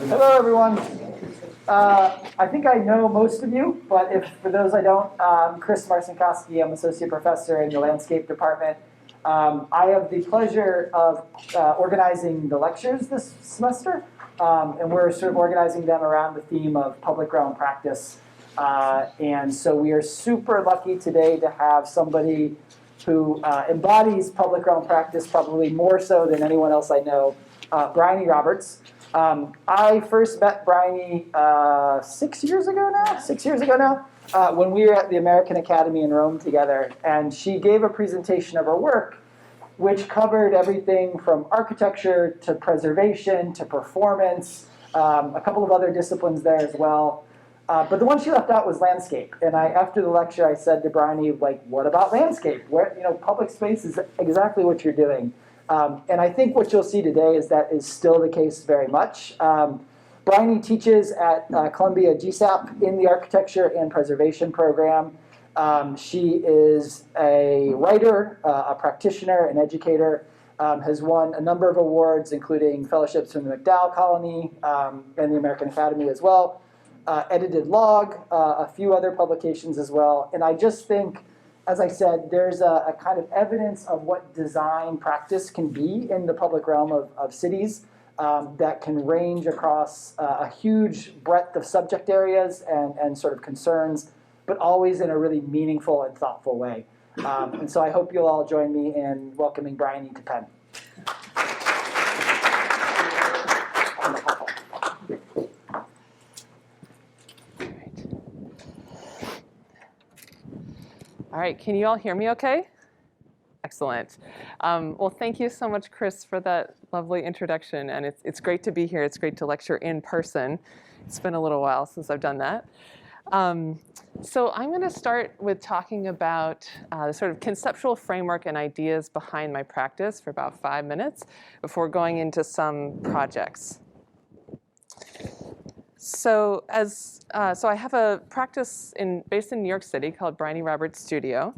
Hello, everyone. I think I know most of you, but for those I don't, I'm Chris Marcinkowski. I'm Associate Professor in the Landscape Department. I have the pleasure of organizing the lectures this semester, and we're sort of organizing them around the theme of public realm practice. And so we are super lucky today to have somebody who embodies public realm practice probably more so than anyone else I know, Bryony Roberts. I first met Bryony 6 years ago now, when we were at the American Academy in Rome together. And she gave a presentation of her work, which covered everything from architecture to preservation to performance, a couple of other disciplines there as well. But the one she left out was landscape. And after the lecture, I said to Bryony, like, what about landscape? Public space is exactly what you're doing. And I think what you'll see today is that is still the case very much. Bryony teaches at Columbia GSAP in the Architecture and Preservation program. She is a writer, a practitioner, an educator, has won a number of awards, including fellowships from the MacDowell Colony and the American Academy as well. Edited Log, a few other publications as well. And I just think, as I said, there's a kind of evidence of what design practice can be in the public realm of cities that can range across a huge breadth of subject areas and sort of concerns, but always in a really meaningful and thoughtful way. And so I hope you'll all join me in welcoming Bryony to Penn. All right, can you all hear me okay? Excellent. Well, thank you so much, Chris, for that lovely introduction. And it's great to be here. It's great to lecture in person. It's been a little while since I've done that. So I'm going to start with talking about the sort of conceptual framework and ideas behind my practice for about 5 minutes before going into some projects. So I have a practice based in New York City called Bryony Roberts Studio,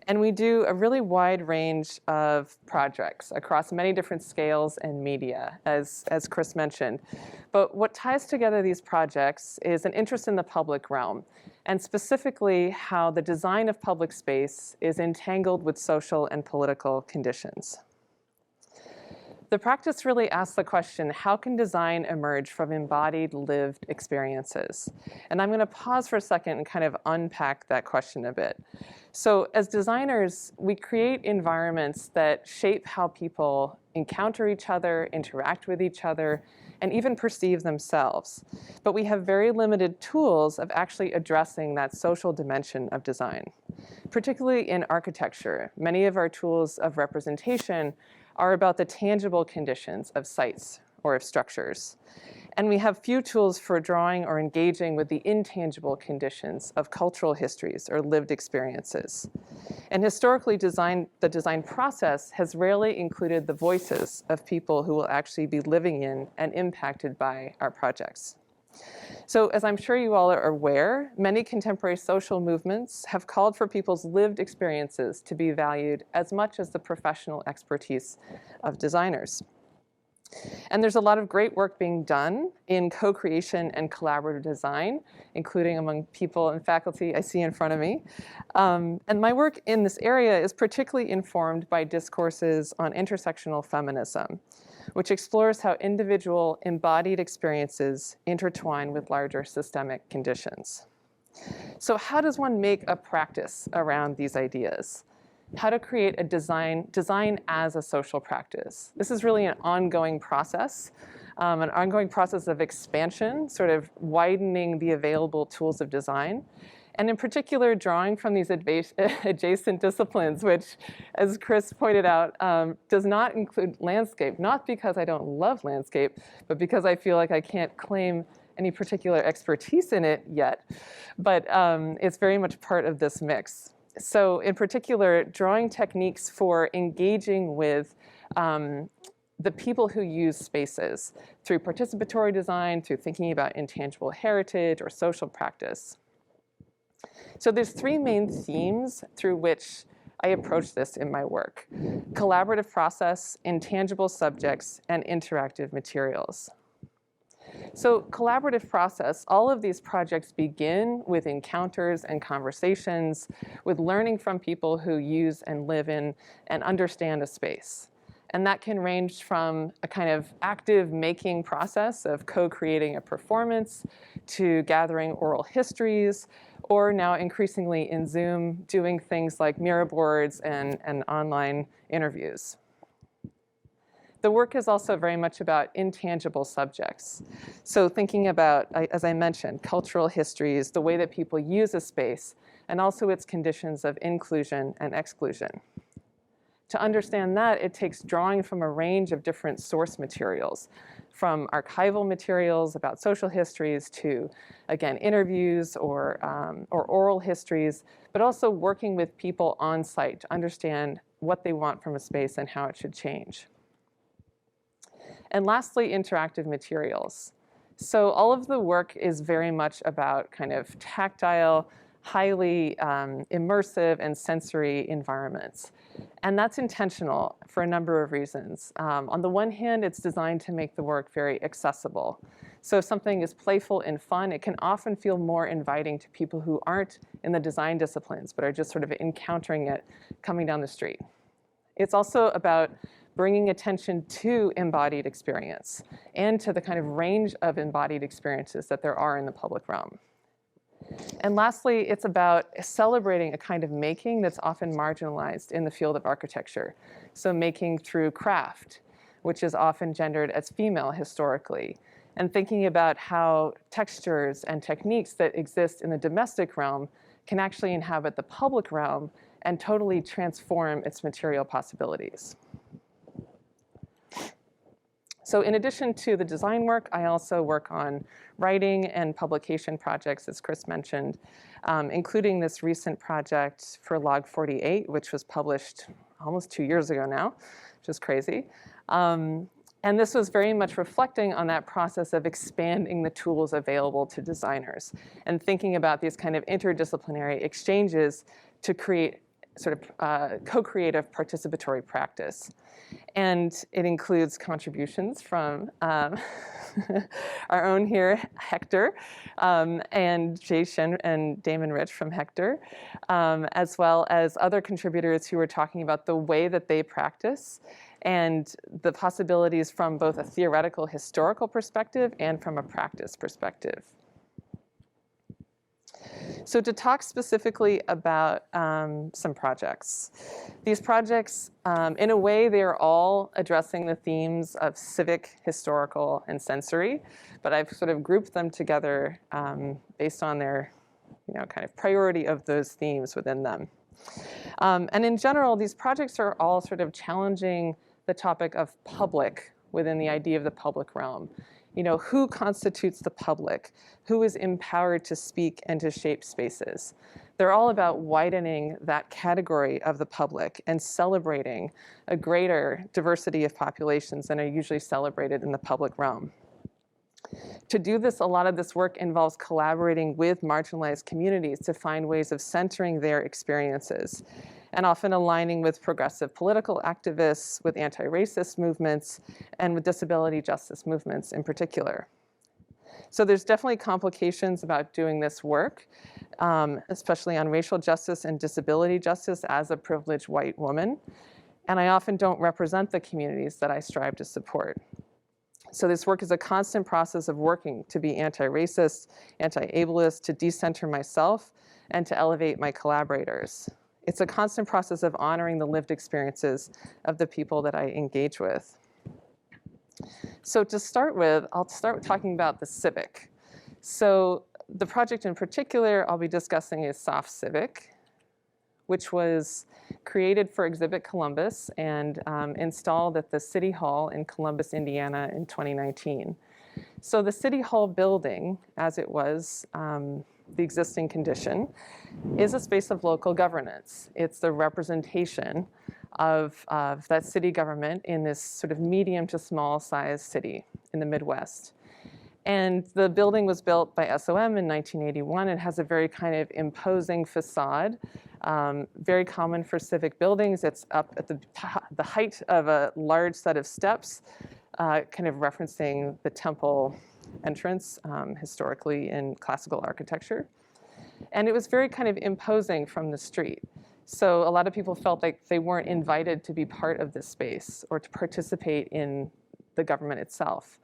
and we do a really wide range of projects across many different scales and media, as Chris mentioned. But what ties together these projects is an interest in the public realm, and specifically how the design of public space is entangled with social and political conditions. The practice really asks the question, how can design emerge from embodied lived experiences? And I'm going to pause for a second and kind of unpack that question a bit. So as designers, we create environments that shape how people encounter each other, interact with each other, and even perceive themselves. But we have very limited tools of actually addressing that social dimension of design. Particularly in architecture, many of our tools of representation are about the tangible conditions of sites or of structures. And we have few tools for drawing or engaging with the intangible conditions of cultural histories or lived experiences. And historically, the design process has rarely included the voices of people who will actually be living in and impacted by our projects. So as I'm sure you all are aware, many contemporary social movements have called for people's lived experiences to be valued as much as the professional expertise of designers. And there's a lot of great work being done in co-creation and collaborative design, including among people and faculty I see in front of me. And my work in this area is particularly informed by discourses on intersectional feminism, which explores how individual embodied experiences intertwine with larger systemic conditions. So how does one make a practice around these ideas? How to create a design as a social practice. This is really an ongoing process of expansion, sort of widening the available tools of design. And in particular, drawing from these adjacent disciplines, which, as Chris pointed out, does not include landscape, not because I don't love landscape, but because I feel like I can't claim any particular expertise in it yet. But it's very much part of this mix. So in particular, drawing techniques for engaging with the people who use spaces through participatory design, through thinking about intangible heritage or social practice. So there's 3 main themes through which I approach this in my work: collaborative process, intangible subjects, and interactive materials. So collaborative process, all of these projects begin with encounters and conversations, with learning from people who use and live in and understand a space. And that can range from a kind of active making process of co-creating a performance to gathering oral histories, or now increasingly in Zoom, doing things like mirror boards and online interviews. The work is also very much about intangible subjects. So thinking about, as I mentioned, cultural histories, the way that people use a space, and also its conditions of inclusion and exclusion. To understand that, it takes drawing from a range of different source materials, from archival materials about social histories to, again, interviews or oral histories, but also working with people on site to understand what they want from a space and how it should change. And lastly, interactive materials. So all of the work is very much about kind of tactile, highly immersive and sensory environments. And that's intentional for a number of reasons. On the one hand, it's designed to make the work very accessible. So if something is playful and fun, it can often feel more inviting to people who aren't in the design disciplines, but are just sort of encountering it coming down the street. It's also about bringing attention to embodied experience and to the kind of range of embodied experiences that there are in the public realm. And lastly, it's about celebrating a kind of making that's often marginalized in the field of architecture. So making through craft, which is often gendered as female historically, and thinking about how textures and techniques that exist in the domestic realm can actually inhabit the public realm and totally transform its material possibilities. So in addition to the design work, I also work on writing and publication projects, as Chris mentioned, including this recent project for Log 48, which was published almost 2 years ago now, which is crazy. And this was very much reflecting on that process of expanding the tools available to designers and thinking about these kind of interdisciplinary exchanges to create sort of co-creative participatory practice. And it includes contributions from our own here, Hector, and Jay Shin and Damon Rich from Hector, as well as other contributors who are talking about the way that they practice and the possibilities from both a theoretical historical perspective and from a practice perspective. So to talk specifically about some projects. These projects, in a way, they are all addressing the themes of civic, historical, and sensory, but I've sort of grouped them together based on their kind of priority of those themes within them. And in general, these projects are all sort of challenging the topic of public within the idea of the public realm. Who constitutes the public? Who is empowered to speak and to shape spaces? They're all about widening that category of the public and celebrating a greater diversity of populations than are usually celebrated in the public realm. To do this, a lot of this work involves collaborating with marginalized communities to find ways of centering their experiences, and often aligning with progressive political activists, with anti-racist movements, and with disability justice movements in particular. So there's definitely complications about doing this work, especially on racial justice and disability justice as a privileged white woman. And I often don't represent the communities that I strive to support. So this work is a constant process of working to be anti-racist, anti-ableist, to decenter myself, and to elevate my collaborators. It's a constant process of honoring the lived experiences of the people that I engage with. So to start with, I'll start with talking about the Civic. So the project in particular I'll be discussing is Soft Civic, which was created for Exhibit Columbus and installed at the City Hall in Columbus, Indiana in 2019. So the City Hall building, as it was, the existing condition, is a space of local governance. It's the representation of that city government in this sort of medium to small size city in the Midwest. And the building was built by SOM in 1981. It has a very kind of imposing facade, very common for civic buildings. It's up at the height of a large set of steps, kind of referencing the temple entrance historically in classical architecture. And it was very kind of imposing from the street. So a lot of people felt like they weren't invited to be part of this space or to participate in the government itself.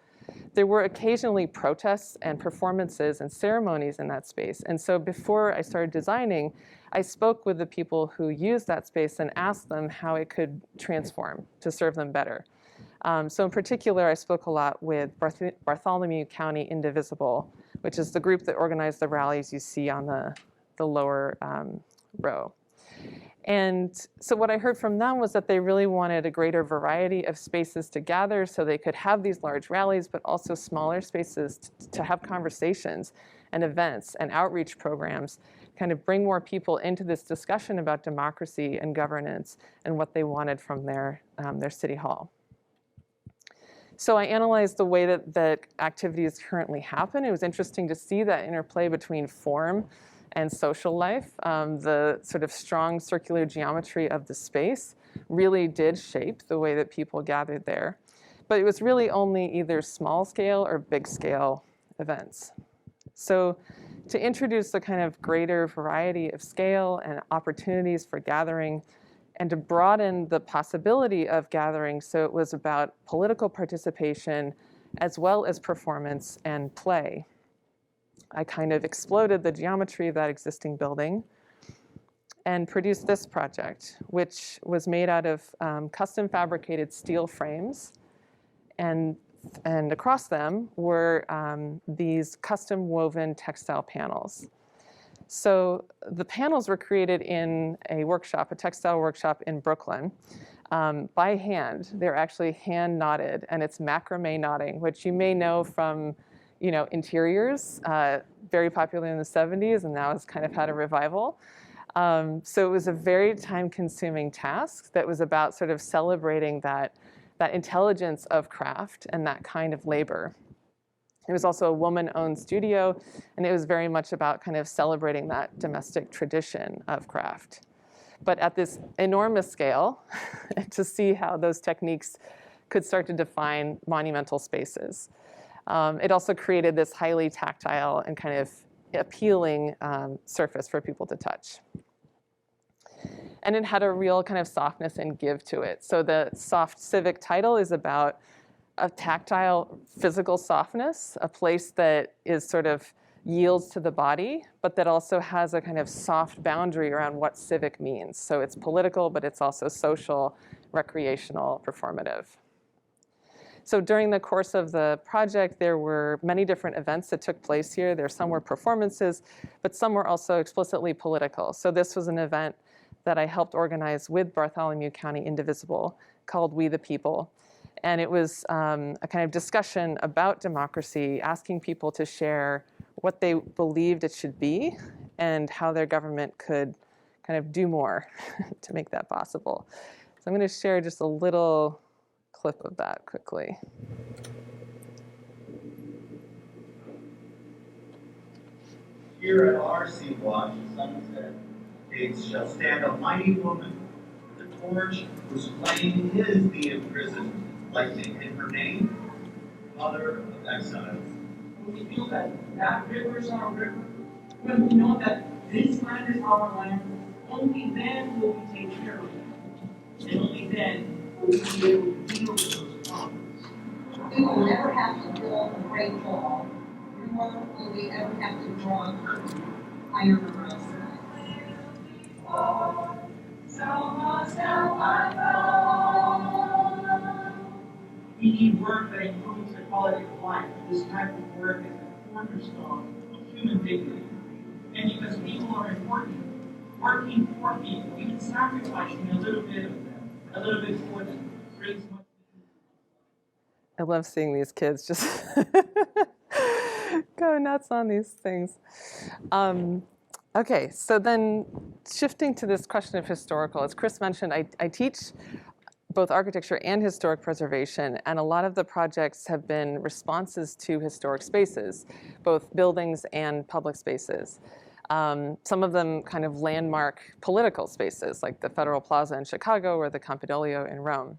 There were occasionally protests and performances and ceremonies in that space. And so before I started designing, I spoke with the people who used that space and asked them how it could transform to serve them better. So in particular, I spoke a lot with Bartholomew County Indivisible, which is the group that organized the rallies you see on the lower row. And so what I heard from them was that they really wanted a greater variety of spaces to gather so they could have these large rallies, but also smaller spaces to have conversations and events and outreach programs, kind of bring more people into this discussion about democracy and governance and what they wanted from their city hall. So I analyzed the way that activities currently happen. It was interesting to see that interplay between form and social life. The sort of strong circular geometry of the space really did shape the way that people gathered there. But it was really only either small scale or big scale events. So to introduce the kind of greater variety of scale and opportunities for gathering, and to broaden the possibility of gathering, so it was about political participation as well as performance and play. I kind of exploded the geometry of that existing building and produced this project, which was made out of custom fabricated steel frames. And across them were these custom woven textile panels. So the panels were created in a workshop, a textile workshop in Brooklyn, by hand. They're actually hand knotted, and it's macrame knotting, which you may know from interiors, very popular in the 70s, and now has kind of had a revival. So it was a very time-consuming task that was about sort of celebrating that intelligence of craft and that kind of labor. It was also a woman-owned studio, and it was very much about kind of celebrating that domestic tradition of craft. But at this enormous scale, to see how those techniques could start to define monumental spaces. It also created this highly tactile and kind of appealing surface for people to touch. And it had a real kind of softness and give to it. So the soft Civic title is about a tactile physical softness, a place that is sort of yields to the body, but that also has a kind of soft boundary around what civic means. So it's political, but it's also social, recreational, performative. So during the course of the project, there were many different events that took place here. Some were performances, but some were also explicitly political. So this was an event that I helped organize with Bartholomew County Indivisible called We the People. And it was a kind of discussion about democracy, asking people to share what they believed it should be and how their government could kind of do more to make that possible. So I'm going to share just a little clip of that quickly. Here at our sea watch, sunset gates shall stand a mighty woman with a torch whose flame is the imprisoned. Lightning in her name, Mother of Exiles. When we feel that river is our river, when we know that this land is our land, only then will we take care of it. And only then will we be able to deal with those problems. We will never have to build a great wall, nor will we ever have to draw a curtain iron around us. We need work that improves the quality of life. This type of work is a cornerstone of human dignity. And because people are important, working for people, even sacrificing a little bit of them, a little bit for them, brings much. I love seeing these kids just go nuts on these things. Okay, so then shifting to this question of historical, as Chris mentioned, I teach both architecture and historic preservation, and a lot of the projects have been responses to historic spaces, both buildings and public spaces. Some of them kind of landmark political spaces, like the Federal Plaza in Chicago or the Campidoglio in Rome.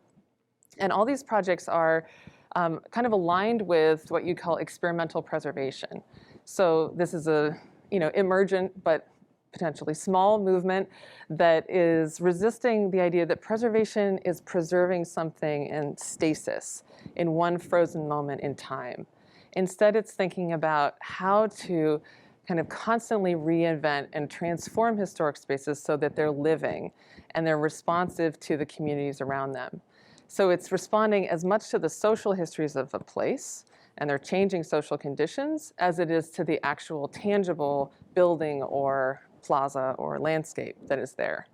And all these projects are kind of aligned with what you call experimental preservation. So this is a emergent but potentially small movement that is resisting the idea that preservation is preserving something in stasis, in one frozen moment in time. Instead, it's thinking about how to kind of constantly reinvent and transform historic spaces so that they're living and they're responsive to the communities around them. So it's responding as much to the social histories of a place and their changing social conditions as it is to the actual tangible building or plaza or landscape that is there.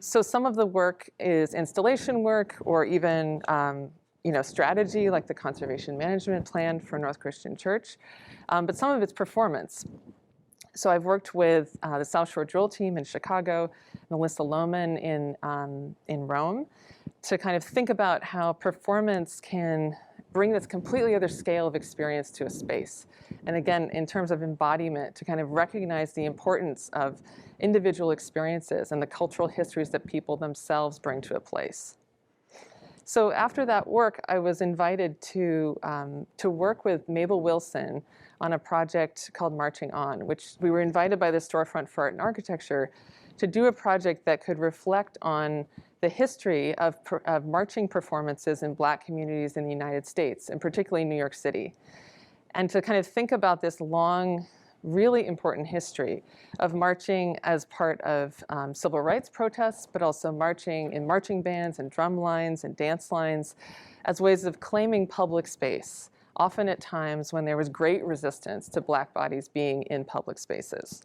So some of the work is installation work or even strategy, like the conservation management plan for North Christian Church, but some of it's performance. So I've worked with the South Shore Drill Team in Chicago, Melissa Lohman in Rome, to kind of think about how performance can bring this completely other scale of experience to a space. And again, in terms of embodiment, to kind of recognize the importance of individual experiences and the cultural histories that people themselves bring to a place. So after that work, I was invited to work with Mabel Wilson on a project called Marching On, which we were invited by the Storefront for Art and Architecture to do a project that could reflect on the history of marching performances in Black communities in the United States, and particularly New York City. And to kind of think about this long, really important history of marching as part of civil rights protests, but also marching in marching bands and drum lines and dance lines as ways of claiming public space, often at times when there was great resistance to Black bodies being in public spaces.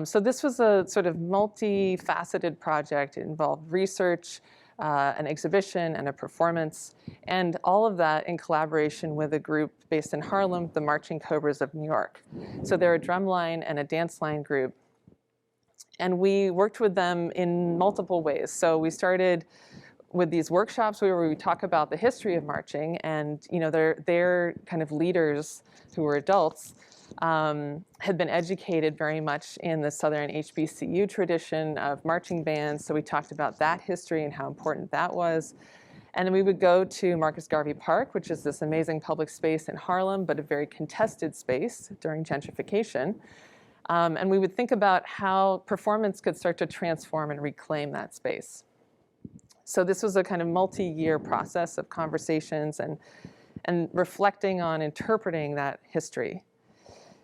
So this was a sort of multifaceted project. It involved research, an exhibition, and a performance, and all of that in collaboration with a group based in Harlem, the Marching Cobras of New York. So they're a drumline and a dance line group. And we worked with them in multiple ways. So we started with these workshops where we talk about the history of marching, and their kind of leaders who were adults had been educated very much in the Southern HBCU tradition of marching bands. So we talked about that history and how important that was. And then we would go to Marcus Garvey Park, which is this amazing public space in Harlem, but a very contested space during gentrification. And we would think about how performance could start to transform and reclaim that space. So this was a kind of multi-year process of conversations and reflecting on interpreting that history.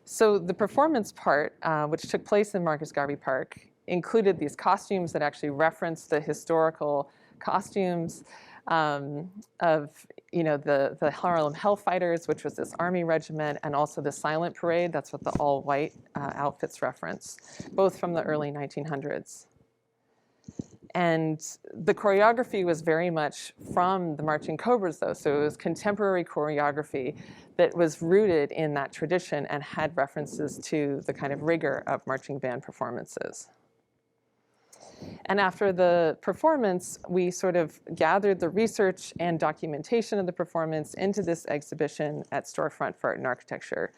So the performance part, which took place in Marcus Garvey Park, included these costumes that actually referenced the historical costumes of the Harlem Hellfighters, which was this army regiment, and also the Silent Parade. That's what the all-white outfits reference, both from the early 1900s. And the choreography was very much from the Marching Cobras, though, so it was contemporary choreography that was rooted in that tradition and had references to the kind of rigor of marching band performances. And after the performance, we sort of gathered the research and documentation of the performance into this exhibition at Storefront for Art and Architecture.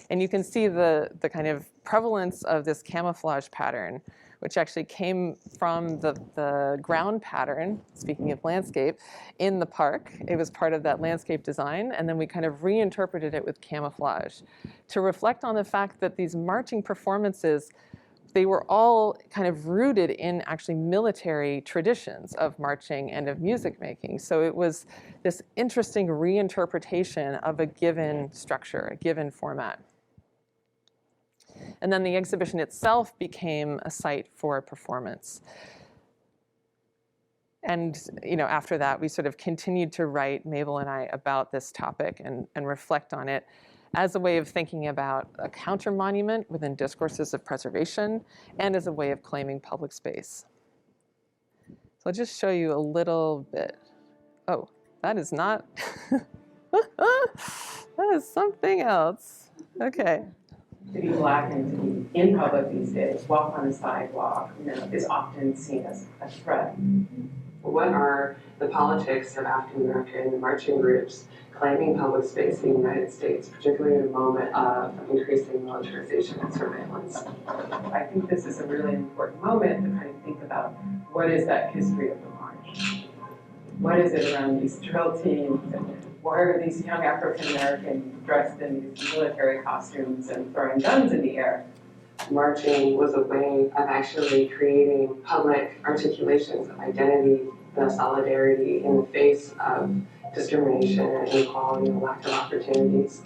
And you can see the kind of prevalence of this camouflage pattern, which actually came from the ground pattern, speaking of landscape, in the park. It was part of that landscape design, and then we kind of reinterpreted it with camouflage to reflect on the fact that these marching performances, they were all kind of rooted in actually military traditions of marching and of music making. So it was this interesting reinterpretation of a given structure, a given format. And then the exhibition itself became a site for performance. And after that, we sort of continued to write, Mabel and I, about this topic and reflect on it as a way of thinking about a counter-monument within discourses of preservation and as a way of claiming public space. So I'll just show you a little bit. Oh, that is not, that is something else. Okay. To be Black and to be in public these days, walk on the sidewalk, is often seen as a threat. What are the politics of African American marching groups claiming public space in the United States, particularly in a moment of increasing militarization and surveillance? I think this is a really important moment to kind of think about what is that history of the march. what is it around these drill teams, and why are these young African Americans dressed in these military costumes and throwing guns in the air? Marching was a way of actually creating public articulations of identity and solidarity in the face of discrimination and inequality and lack of opportunities.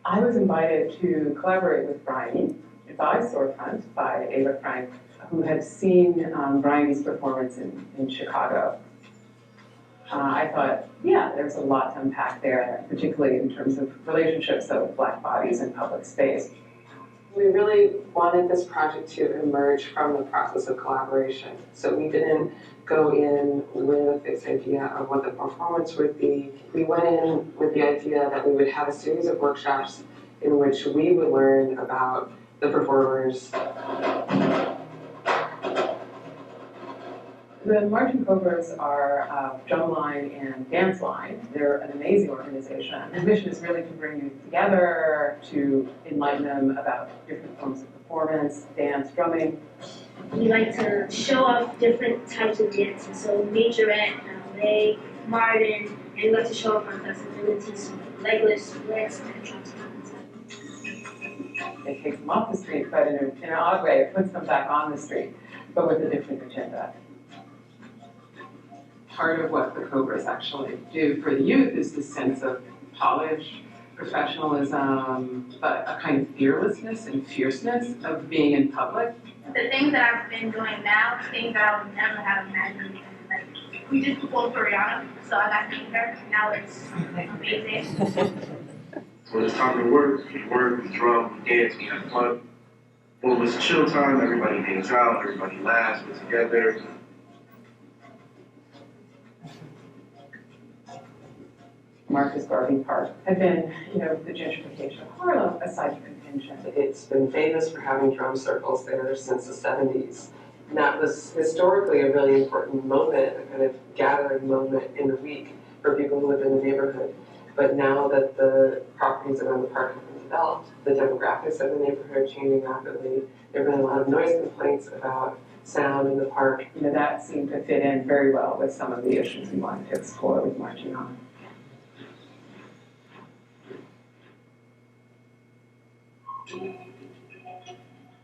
I was invited to collaborate with Bryony by Storefront, by Ava Frank, who had seen Bryony's performance in Chicago. I thought, yeah, there's a lot to unpack there, particularly in terms of relationships with Black bodies in public space. We really wanted this project to emerge from the process of collaboration. So we didn't go in with a fixed idea of what the performance would be. We went in with the idea that we would have a series of workshops in which we would learn about the performers. The Marching Cobras are drumline and dance line. They're an amazing organization. The mission is really to bring you together, to enlighten them about different forms of performance, dance, drumming. We like to show off different types of dances, so majorette, ballet, modern, and we like to show off our flexibilities, so legless, splits, and trans. It takes them off the street, but in an odd way, it puts them back on the street, but with a different agenda. Part of what the Cobras actually do for the youth is this sense of polish, professionalism, but a kind of fearlessness and fierceness of being in public. The things that I've been doing now, things that I would never have imagined. Like, we just performed for Rihanna, so I got to meet her. Now it's amazing. When it's time to work, we drum, we dance, we have fun. When it's chill time, everybody hangs out, everybody laughs, we're together. Marcus Garvey Park had been, the gentrification of Harlem, aside from contention. It's been famous for having drum circles there since the 70s. And that was historically a really important moment, a kind of gathering moment in the week for people who live in the neighborhood. But now that the properties around the park have been developed, the demographics of the neighborhood are changing rapidly. There have been a lot of noise complaints about sound in the park. That seemed to fit in very well with some of the issues we wanted to explore with Marching On.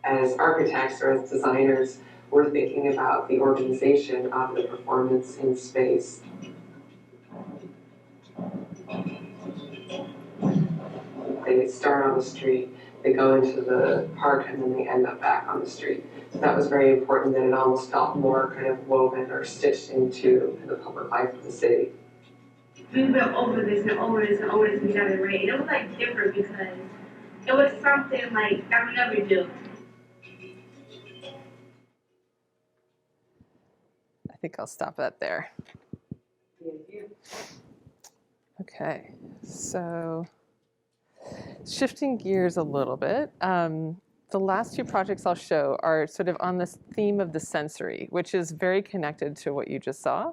As architects or as designers, we're thinking about the organization of the performance in space. They start on the street, they go into the park, and then they end up back on the street. So that was very important, that it almost felt more kind of woven or stitched into the public life of the city. We went over this and over this and over this together, right? And it was like different because it was something like I would never do. I think I'll stop that there. Okay, so shifting gears a little bit, the last two projects I'll show are sort of on this theme of the sensory, which is very connected to what you just saw.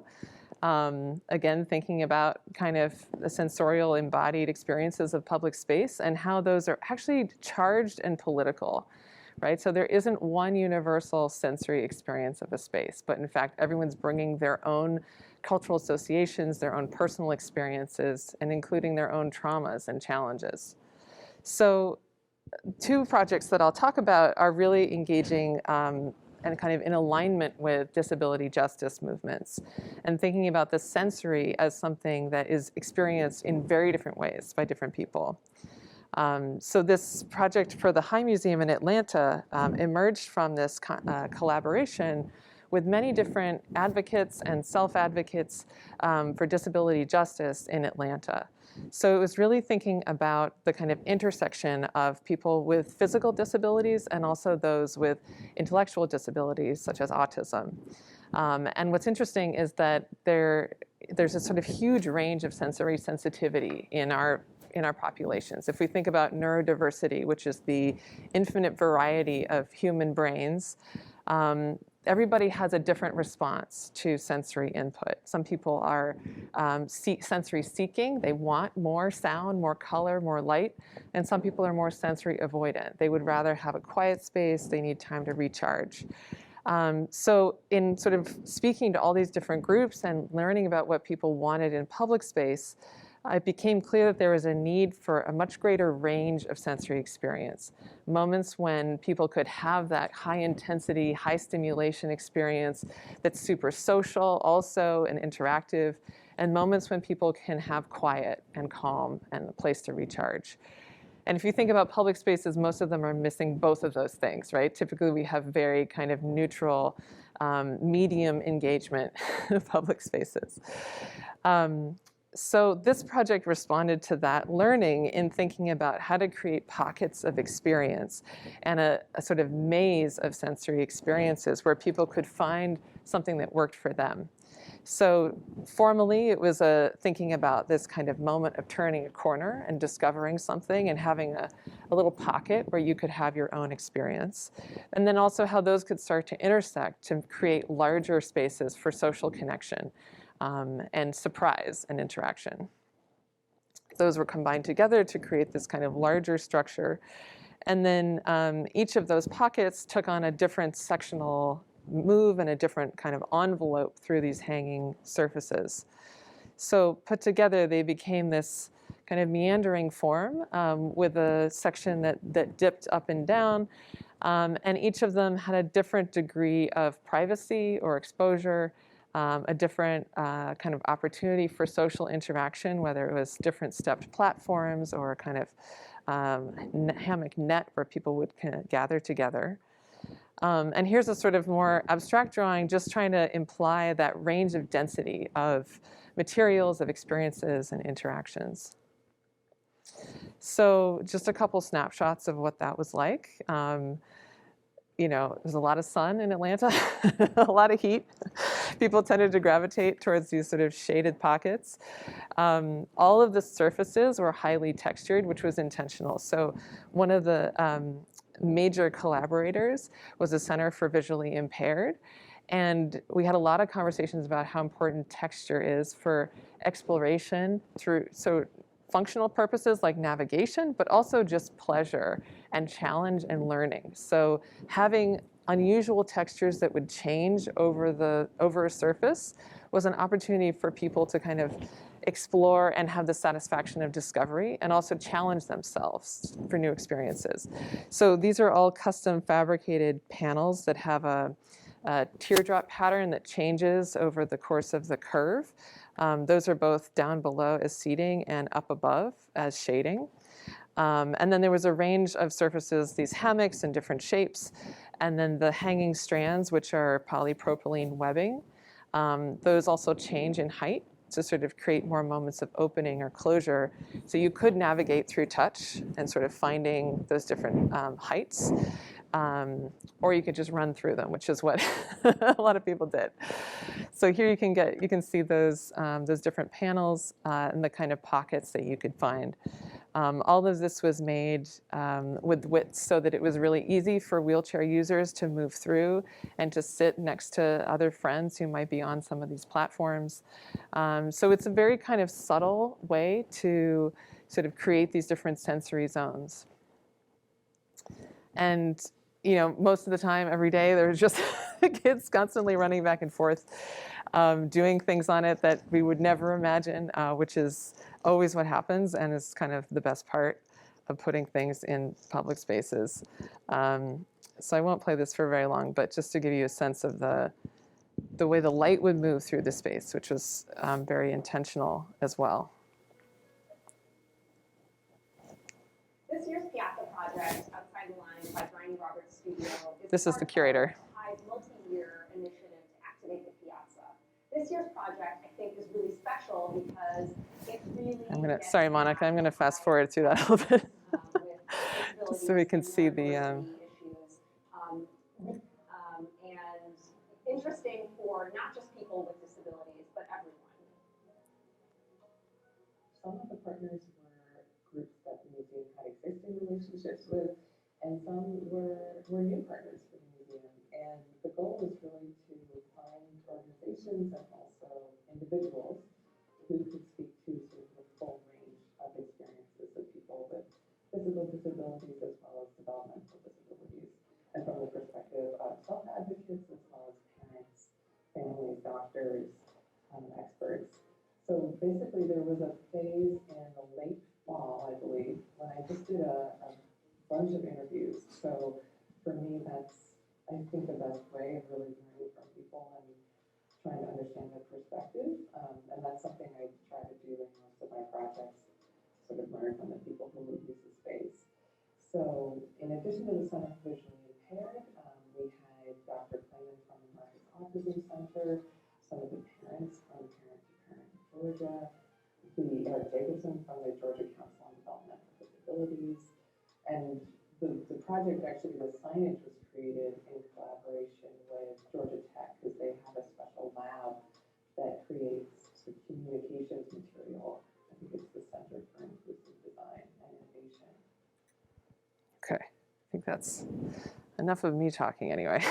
Again, thinking about kind of the sensorial embodied experiences of public space and how those are actually charged and political, right? So there isn't one universal sensory experience of a space, but in fact, everyone's bringing their own cultural associations, their own personal experiences, and including their own traumas and challenges. So two projects that I'll talk about are really engaging and kind of in alignment with disability justice movements and thinking about the sensory as something that is experienced in very different ways by different people. So this project for the High Museum in Atlanta emerged from this collaboration with many different advocates and self-advocates for disability justice in Atlanta. So it was really thinking about the kind of intersection of people with physical disabilities and also those with intellectual disabilities, such as autism. And what's interesting is that there's a sort of huge range of sensory sensitivity in our populations. If we think about neurodiversity, which is the infinite variety of human brains, everybody has a different response to sensory input. Some people are sensory seeking. They want more sound, more color, more light. And some people are more sensory avoidant. They would rather have a quiet space. They need time to recharge. So in sort of speaking to all these different groups and learning about what people wanted in public space, it became clear that there was a need for a much greater range of sensory experience. Moments when people could have that high intensity, high stimulation experience that's super social also and interactive, and moments when people can have quiet and calm and a place to recharge. And if you think about public spaces, most of them are missing both of those things, right? Typically we have very kind of neutral, medium engagement public spaces. So this project responded to that learning in thinking about how to create pockets of experience and a sort of maze of sensory experiences where people could find something that worked for them. So formally, it was thinking about this kind of moment of turning a corner and discovering something and having a little pocket where you could have your own experience. And then also how those could start to intersect to create larger spaces for social connection. And surprise and interaction. Those were combined together to create this kind of larger structure. And then each of those pockets took on a different sectional move and a different kind of envelope through these hanging surfaces. So put together, they became this kind of meandering form with a section that dipped up and down. And each of them had a different degree of privacy or exposure, a different kind of opportunity for social interaction, whether it was different stepped platforms or a kind of hammock net where people would kind of gather together. And here's a sort of more abstract drawing, just trying to imply that range of density of materials, of experiences, and interactions. So just a couple snapshots of what that was like. You know, there's a lot of sun in Atlanta, a lot of heat. People tended to gravitate towards these sort of shaded pockets. All of the surfaces were highly textured, which was intentional. So one of the major collaborators was the Center for Visually Impaired. And we had a lot of conversations about how important texture is for exploration through, so functional purposes like navigation, but also just pleasure and challenge and learning. So having unusual textures that would change over a surface was an opportunity for people to kind of explore and have the satisfaction of discovery and also challenge themselves for new experiences. So these are all custom fabricated panels that have a teardrop pattern that changes over the course of the curve. Those are both down below as seating and up above as shading. And then there was a range of surfaces, these hammocks in different shapes, and then the hanging strands, which are polypropylene webbing. Those also change in height to sort of create more moments of opening or closure. So you could navigate through touch and sort of finding those different heights. Or you could just run through them, which is what a lot of people did. So here you can see those different panels and the kind of pockets that you could find. All of this was made with widths so that it was really easy for wheelchair users to move through and to sit next to other friends who might be on some of these platforms. So it's a very kind of subtle way to sort of create these different sensory zones. And you know, most of the time, every day, there's just kids constantly running back and forth, doing things on it that we would never imagine, which is always what happens and is kind of the best part of putting things in public spaces. So I won't play this for very long, but just to give you a sense of the way the light would move through the space, which was very intentional as well. This year's Piazza project, Outside the Lines by Bryony Roberts Studio, This is the curator. Of a multi-year initiative to activate the Piazza. This year's project, I think, is really special because it really sorry, Monica, I'm gonna fast forward through that a little bit. Just so we can see the issues. And interesting for not just people with disabilities, but everyone. Some of the partners were groups that the museum had existing relationships with, and some were new partners for the museum. And the goal was really institutions and also individuals who could speak to sort of the full range of experiences of people with physical disabilities as well as developmental disabilities, and from the perspective of self-advocates as well as parents, families, doctors, experts. So basically there was a phase in the late fall, I believe, when I just did a bunch of interviews. So for me, that's, I think, the best way of really learning from people and trying to understand their perspective. And that's something I try to do in most of my projects, sort of learn from the people who use the space. So in addition to the Center for Visually Impaired, we had Dr. Clayman from the Marcus Autism Center, some of the parents from Parent to Parent Georgia, the Eric Jacobson from the Georgia Council on Developmental Disabilities, and the project, actually, the signage was created in collaboration with Georgia Tech, because they have a special lab that creates sort of communications material. I think it's the Center for Inclusive Design and Innovation. Okay, I think that's enough of me talking anyway.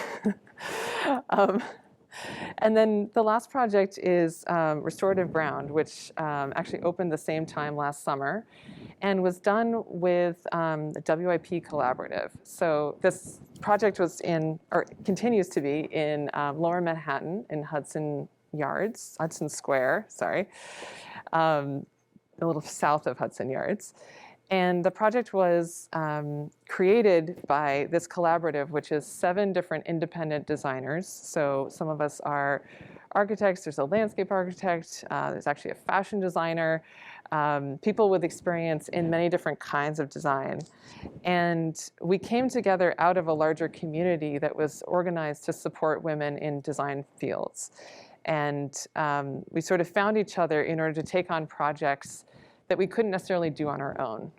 And then the last project is Restorative Brown, which actually opened the same time last summer and was done with the WIP Collaborative. So this project was in, or continues to be, in Lower Manhattan in Hudson Square, sorry, a little south of Hudson Yards. And the project was created by this collaborative, which is 7 different independent designers. So some of us are architects, there's a landscape architect, there's actually a fashion designer, people with experience in many different kinds of design. And we came together out of a larger community that was organized to support women in design fields. And we sort of found each other in order to take on projects that we couldn't necessarily do on our own,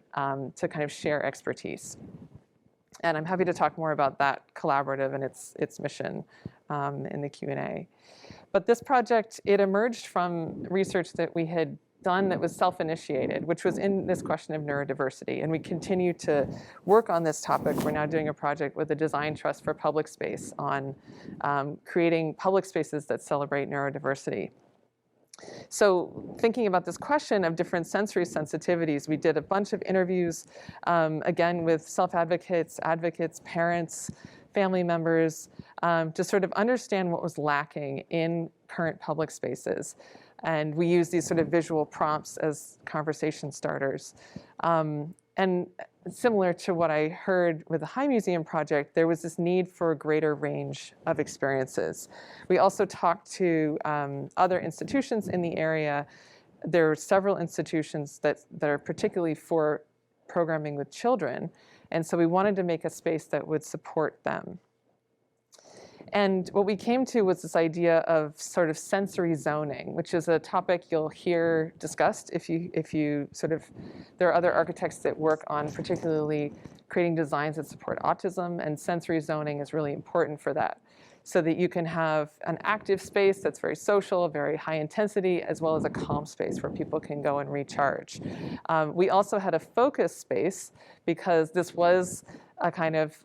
to kind of share expertise. And I'm happy to talk more about that collaborative and its mission in the Q&A. But this project, it emerged from research that we had done that was self-initiated, which was in this question of neurodiversity. And we continue to work on this topic. We're now doing a project with the Design Trust for Public Space on creating public spaces that celebrate neurodiversity. So thinking about this question of different sensory sensitivities, we did a bunch of interviews, again, with self-advocates, advocates, parents, family members, to sort of understand what was lacking in current public spaces. And we use these sort of visual prompts as conversation starters. And similar to what I heard with the High Museum project, there was this need for a greater range of experiences. We also talked to other institutions in the area. There are several institutions that are particularly for programming with children. And so we wanted to make a space that would support them. And what we came to was this idea of sort of sensory zoning, which is a topic you'll hear discussed if you sort of, there are other architects that work on particularly creating designs that support autism, and sensory zoning is really important for that. So that you can have an active space that's very social, very high intensity, as well as a calm space where people can go and recharge. We also had a focus space because this was a kind of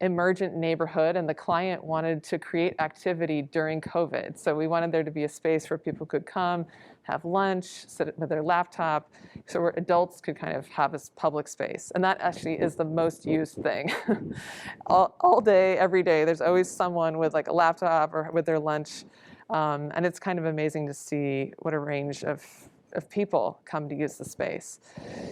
emergent neighborhood, and the client wanted to create activity during COVID. So we wanted there to be a space where people could come, have lunch, sit with their laptop, so where adults could kind of have this public space. And that actually is the most used thing. all day, every day, there's always someone with like a laptop or with their lunch. And it's kind of amazing to see what a range of people come to use the space.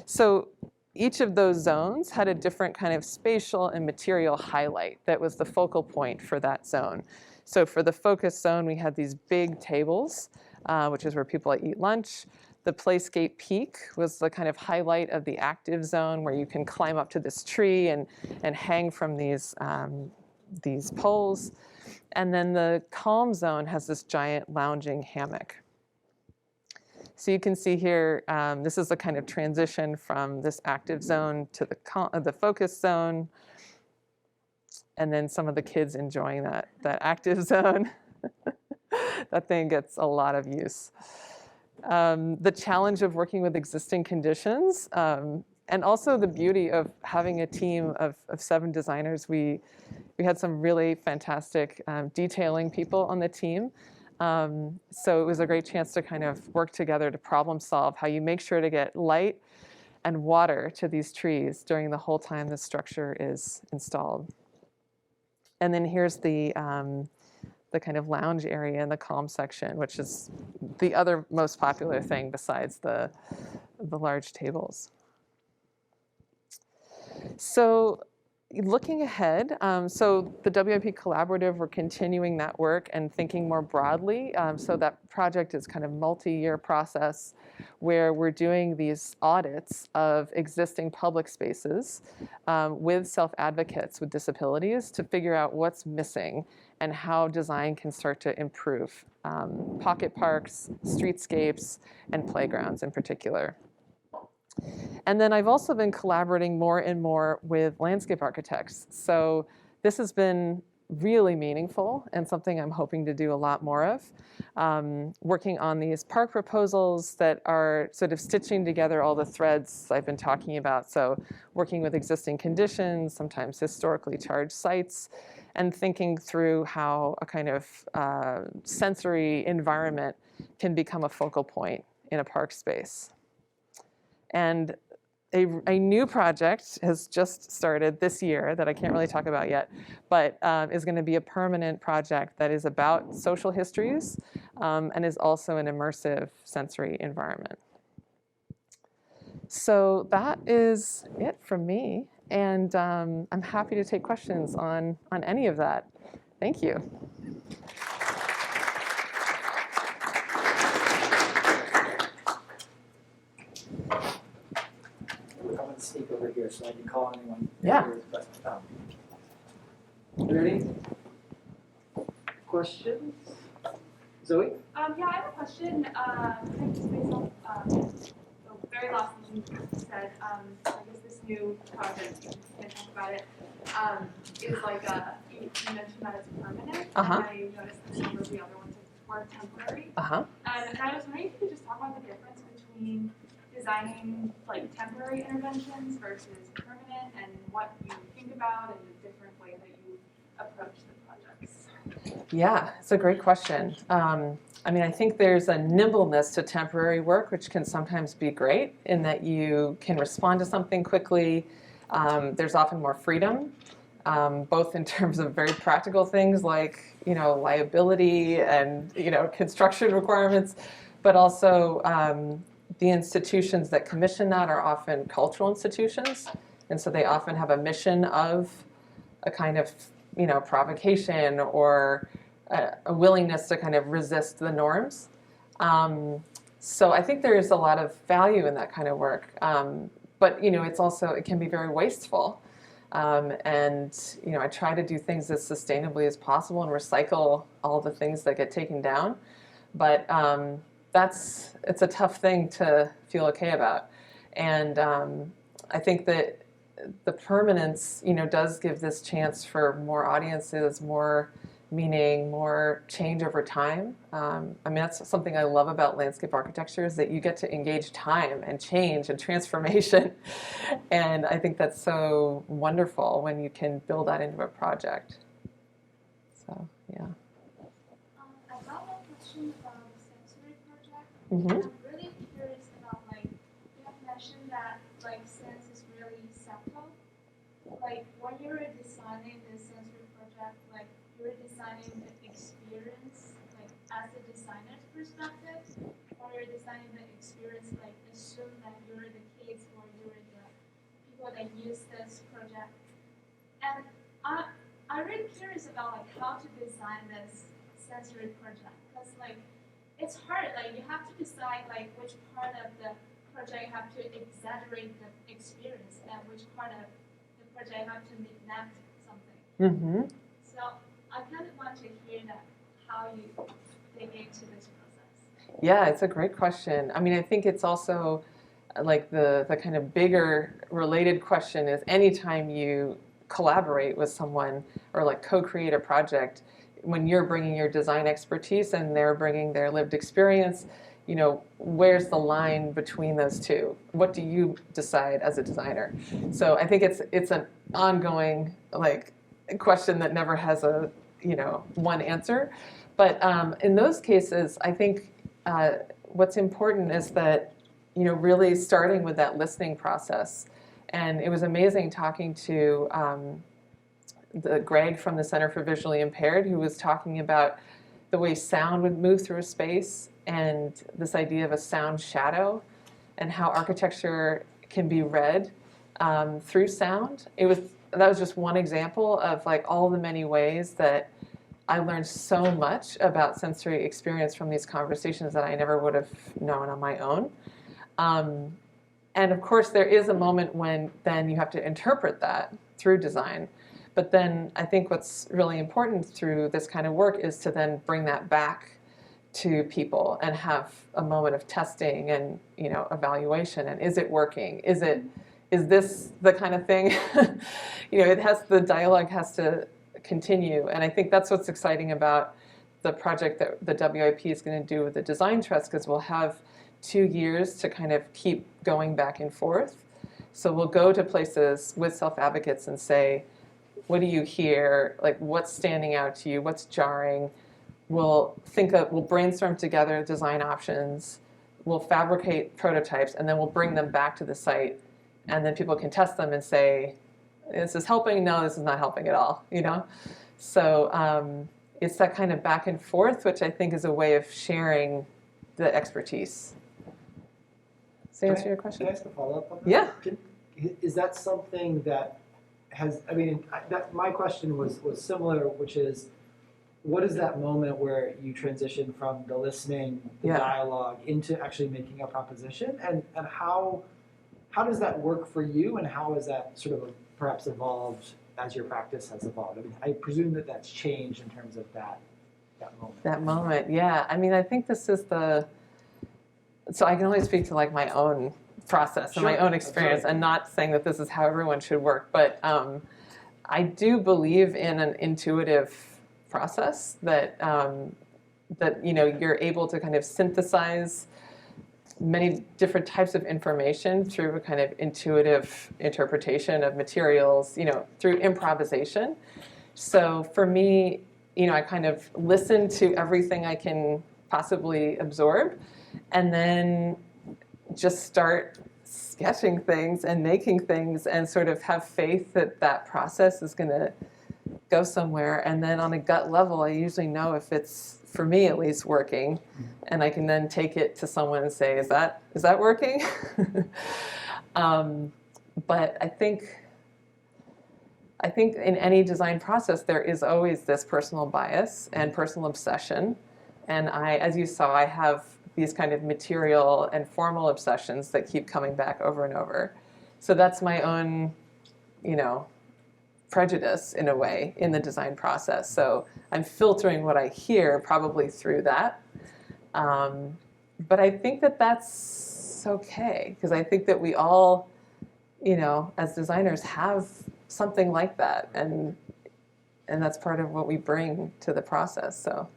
So each of those zones had a different kind of spatial and material highlight that was the focal point for that zone. So for the focus zone, we had these big tables, which is where people eat lunch. The Playscape Peak was the kind of highlight of the active zone where you can climb up to this tree and hang from these poles. And then the calm zone has this giant lounging hammock. So you can see here, this is the kind of transition from this active zone to the focus zone, and then some of the kids enjoying that active zone. That thing gets a lot of use. The challenge of working with existing conditions, and also the beauty of having a team of 7 designers. We had some really fantastic detailing people on the team. So it was a great chance to kind of work together to problem solve how you make sure to get light and water to these trees during the whole time the structure is installed. And then here's the kind of lounge area in the calm section, which is the other most popular thing besides the large tables. So looking ahead, so the WIP Collaborative, we're continuing that work and thinking more broadly. So that project is kind of multi-year process where we're doing these audits of existing public spaces with self-advocates with disabilities to figure out what's missing and how design can start to improve pocket parks, streetscapes, and playgrounds in particular. And then I've also been collaborating more and more with landscape architects. So this has been really meaningful and something I'm hoping to do a lot more of. Working on these park proposals that are sort of stitching together all the threads I've been talking about. So working with existing conditions, sometimes historically charged sites, and thinking through how a kind of sensory environment can become a focal point in a park space. And a new project has just started this year that I can't really talk about yet, but is going to be a permanent project that is about social histories and is also an immersive sensory environment. So that is it from me, and I'm happy to take questions on any of that. Thank you. I'm going to sneak over here so I can call anyone. Yeah. Here, but, ready? Questions? Zoe? Yeah, I have a question. Just based on the very last thing you said, I guess this new project, you can talk about it, is like you mentioned that it's permanent. Uh-huh. And I noticed that some of the other ones were temporary. Uh-huh. And I was wondering if you could just talk about the difference between designing like temporary interventions versus permanent, and what you think about and the different way that you approach the projects. Yeah, it's a great question. I mean, I think there's a nimbleness to temporary work, which can sometimes be great in that you can respond to something quickly. There's often more freedom, both in terms of very practical things like, liability and, construction requirements, but also the institutions that commission that are often cultural institutions. And so they often have a mission of a kind of, provocation or a willingness to kind of resist the norms. So I think there's a lot of value in that kind of work. But, it can be very wasteful. And I try to do things as sustainably as possible and recycle all the things that get taken down. But it's a tough thing to feel okay about. And I think that the permanence, does give this chance for more audiences, more meaning, more change over time. That's something I love about landscape architecture, is that you get to engage time and change and transformation. And I think that's so wonderful when you can build that into a project. So, yeah. I have a question about the sensory project. Mm-hmm. I'm really curious about, you have mentioned that, sense is really subtle. When you were designing the sensory project, you were designing the experience, as a designer's perspective, or you're designing the experience, assume that you're the kids or you're the people that use this project. And I'm really curious about, how to design this sensory project, because, it's hard. You have to decide, which part of the project you have to exaggerate the experience, and which part of the project you have to neglect something. Mm-hmm. So I kind of want to hear how you dig into this process. Yeah, it's a great question. I think it's also the kind of bigger related question is anytime you collaborate with someone or co-create a project, when you're bringing your design expertise and they're bringing their lived experience, where's the line between those two? What do you decide as a designer? So I think it's an ongoing question that never has a one answer. But in those cases, I think what's important is that, really starting with that listening process. And it was amazing talking to Greg from the Center for Visually Impaired, who was talking about the way sound would move through a space and this idea of a sound shadow and how architecture can be read through sound. That was just one example of like all the many ways that I learned so much about sensory experience from these conversations that I never would have known on my own. And of course, there is a moment when then you have to interpret that through design. But then I think what's really important through this kind of work is to then bring that back to people and have a moment of testing and evaluation. And is it working? Is this the kind of thing? The dialogue has to continue. And I think that's what's exciting about the project that the WIP is going to do with the Design Trust, because we'll have 2 years to kind of keep going back and forth. So we'll go to places with self-advocates and say, what do you hear? Like, what's standing out to you? What's jarring? We'll brainstorm together design options. We'll fabricate prototypes, and then we'll bring them back to the site. And then people can test them and say, this is helping. No, this is not helping at all, So it's that kind of back and forth, which I think is a way of sharing the expertise. Does that answer your question? Can I ask a follow-up on that? Yeah. Is that something that my question was similar, which is, what is that moment where you transition from the listening, the dialogue, into actually making a proposition? And how does that work for you, and how has that sort of perhaps evolved as your practice has evolved? I presume that that's changed in terms of that moment. That moment, yeah. I think this is so I can only speak to like my own process and my own experience, and not saying that this is how everyone should work, but I do believe in an intuitive process that you're able to kind of synthesize many different types of information through a kind of intuitive interpretation of materials, through improvisation. So for me, I kind of listen to everything I can possibly absorb, and then just start sketching things and making things, and sort of have faith that that process is going to go somewhere. And then on a gut level, I usually know if it's, for me at least, working, and I can then take it to someone and say, is that working? But I think in any design process, there is always this personal bias and personal obsession. And as you saw, I have these kind of material and formal obsessions that keep coming back over and over. So that's my own, prejudice in a way in the design process. So I'm filtering what I hear probably through that. But I think that that's okay, because I think that we all, as designers, have something like that, and that's part of what we bring to the process. So.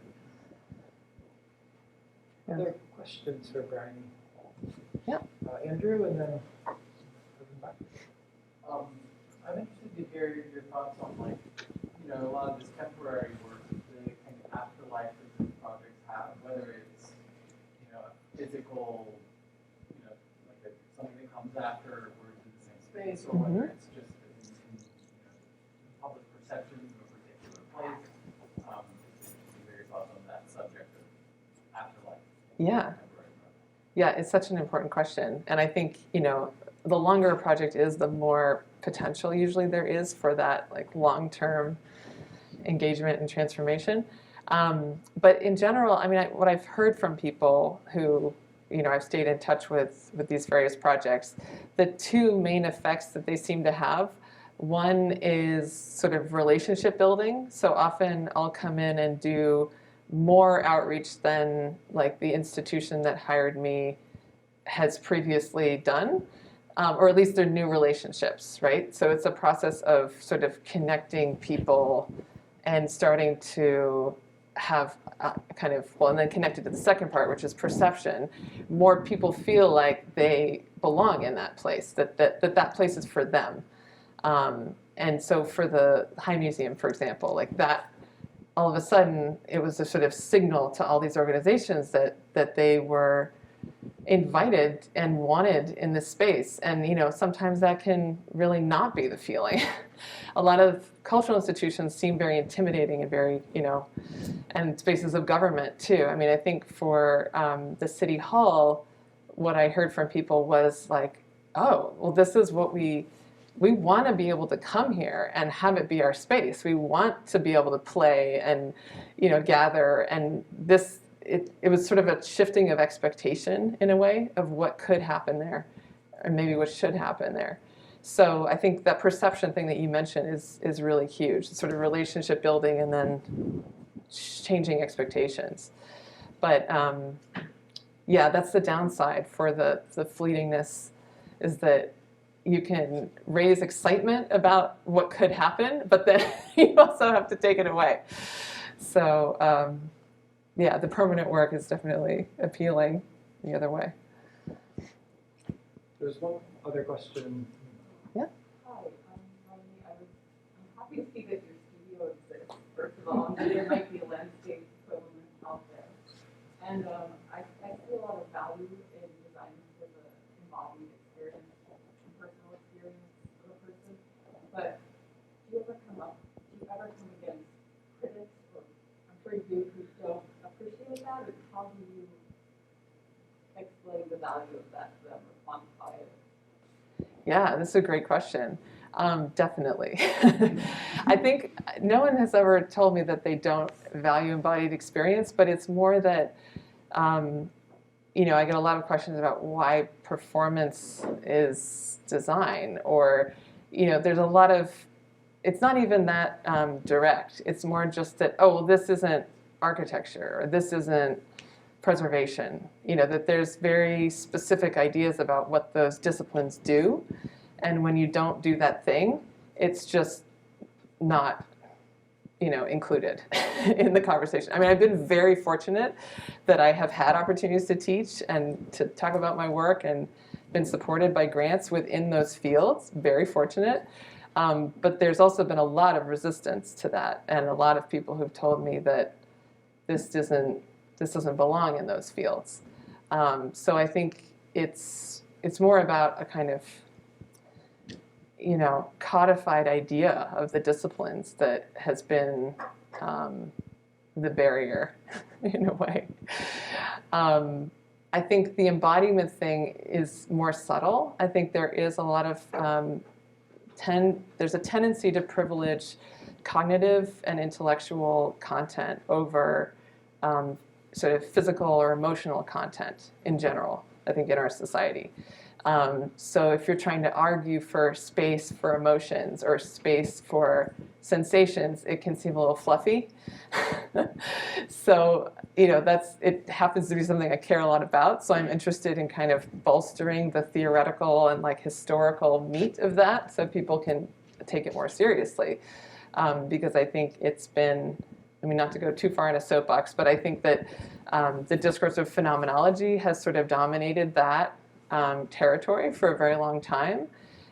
Yeah. Other questions for Bryony? Yeah. Andrew, and then I'm interested to hear your thoughts on, a lot of this temporary work, the kind of afterlife that these projects have, whether it's, a physical, something that comes after we're in the same space, or whether it's just in public perception of a particular place. Hear your thoughts on that subject of afterlife. Yeah, it's such an important question. And I think, the longer a project is, the more potential usually there is for that long-term engagement and transformation. But in general, what I've heard from people who, I've stayed in touch with these various projects, the two main effects that they seem to have, one is sort of relationship building. So often I'll come in and do more outreach than the institution that hired me has previously done. Or at least they're new relationships, right? So it's a process of sort of connecting people and starting to have and then connected to the second part, which is perception. More people feel like they belong in that place, that place is for them. And so for the High Museum, for example, that all of a sudden it was a sort of signal to all these organizations that they were invited and wanted in this space. And sometimes that can really not be the feeling. A lot of cultural institutions seem very intimidating and very, and spaces of government too. I mean, I think for the City Hall, what I heard from people was like, oh, well, this is what we want to be able to come here and have it be our space. We want to be able to play and, gather. And it was sort of a shifting of expectation in a way of what could happen there, or maybe what should happen there. So I think that perception thing that you mentioned is really huge. It's sort of relationship building and then changing expectations. But yeah, that's the downside for the fleetingness, is that you can raise excitement about what could happen, but then you also have to take it away. So yeah, the permanent work is definitely appealing the other way. There's one other question. Yeah. Hi, I'm happy to see that your studio exists, first of all, and there might be a landscape equivalent out there. And I see a lot of value in designing for the embodied experience, personal experience of a person. But do you ever come against critics, or I'm sure you do, who don't appreciate that? And how do you explain the value of that to them or quantify it? Yeah, this is a great question. Definitely. I think no one has ever told me that they don't value embodied experience, but it's more that, I get a lot of questions about why performance is design, or, there's a lot of, it's not even that direct. It's more just that, oh, well, this isn't architecture, or this isn't preservation, that there's very specific ideas about what those disciplines do. And when you don't do that thing, it's just not, included in the conversation. I mean, I've been very fortunate that I have had opportunities to teach and to talk about my work and been supported by grants within those fields, very fortunate. But there's also been a lot of resistance to that, and a lot of people who've told me that this doesn't belong in those fields. So I think it's more about a kind of, codified idea of the disciplines that has been the barrier in a way. I think the embodiment thing is more subtle. I think there is a lot of, there's a tendency to privilege cognitive and intellectual content over sort of physical or emotional content in general, I think, in our society. So if you're trying to argue for space for emotions or space for sensations, it can seem a little fluffy. So, it happens to be something I care a lot about. So I'm interested in kind of bolstering the theoretical and historical meat of that so people can take it more seriously. Because I think it's been, not to go too far in a soapbox, but I think that the discourse of phenomenology has sort of dominated that territory for a very long time.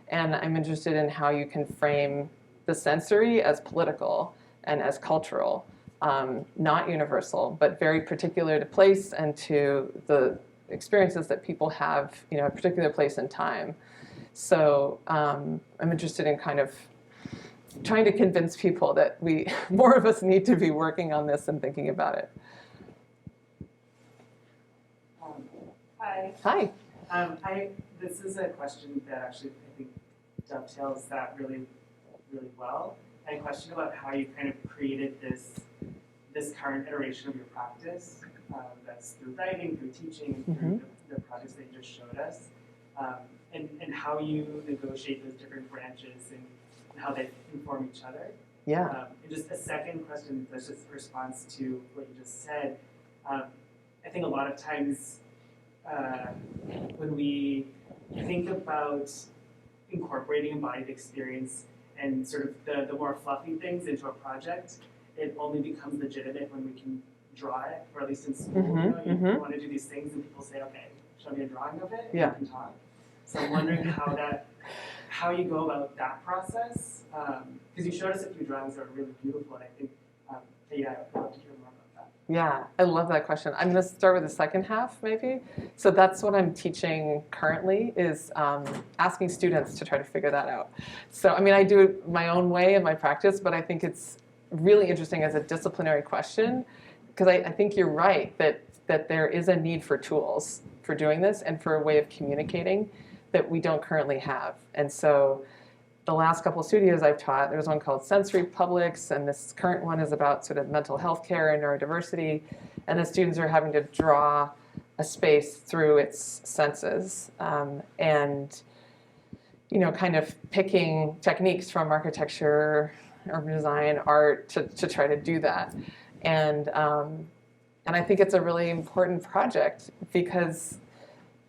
And I'm interested in how you can frame the sensory as political and as cultural, not universal, but very particular to place and to the experiences that people have, a particular place and time. So I'm interested in kind of trying to convince people that more of us need to be working on this and thinking about it. Hi. Hi. This is a question that actually I think dovetails that really, really well. I question about how you kind of created this current iteration of your practice. That's through writing, through teaching, through the projects that you just showed us, and how you negotiate those different branches and how they inform each other. Yeah. And just a second question that's just a response to what you just said. I think a lot of times when we think about incorporating embodied experience and sort of the more fluffy things into a project, it only becomes legitimate when we can draw it, or at least in school. You want to do these things and people say, okay, show me a drawing of it, and you can talk. So I'm wondering how you go about that process, because you showed us a few drawings that are really beautiful, and I think yeah, I'd love to hear more about that. Yeah, I love that question. I'm going to start with the second half, maybe. So that's what I'm teaching currently, is asking students to try to figure that out. So, I mean, I do it my own way in my practice, but I think it's really interesting as a disciplinary question, because I think you're right that there is a need for tools for doing this and for a way of communicating that we don't currently have. And so the last couple of studios I've taught, there was one called Sensory Publics, and this current one is about sort of mental health care and neurodiversity. And the students are having to draw a space through its senses, and, you know, kind of picking techniques from architecture, urban design, art to try to do that. And I think it's a really important project because